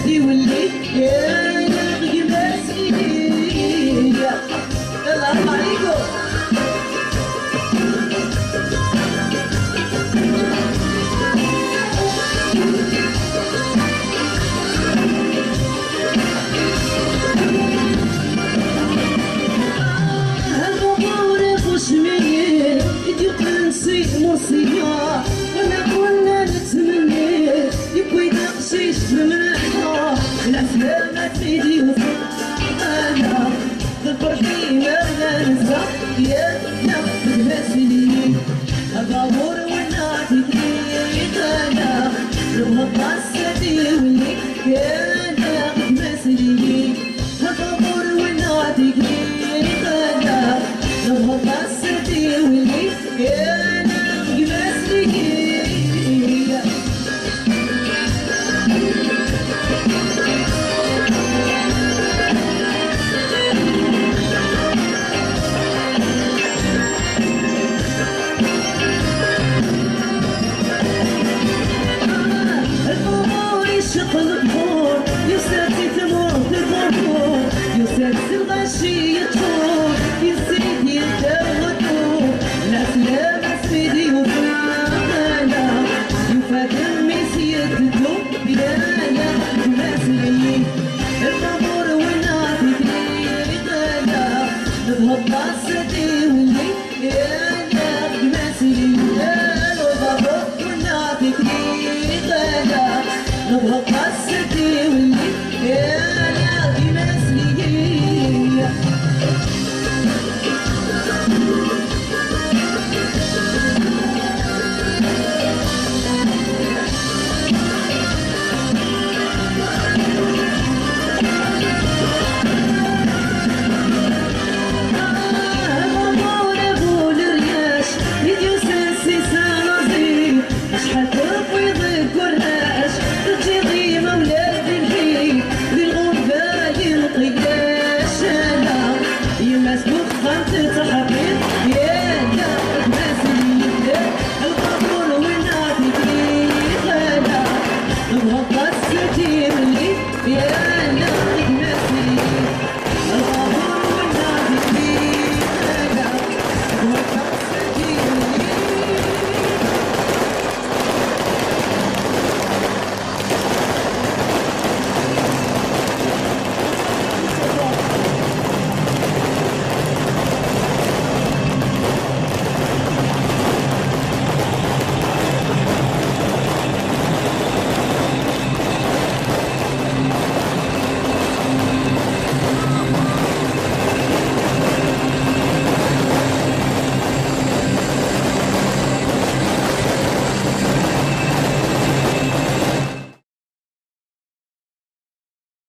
سيدي ولي يا نبغي مسيدي. يلا عليكم. موسيقى وانا كنا نتمنى يكوي دقشيش بمنحة العسلامة تفيدي وفانا ضربتي ما ننسى يا نفذ مسلي الغامور والنعتي انا ربما قصتي ولي يا نفذ مسلي الغامور والنعتي انا ربما قصتي ولي يا الغشي يطول يزيد يدور العسلامة سيدي وفانا يفات الميسي يدلو بلانا مسلي الطابور والنعطي غانا نبهض سيدي ولي انا مسلي الطابور والنعطي غانا نبهض سيدي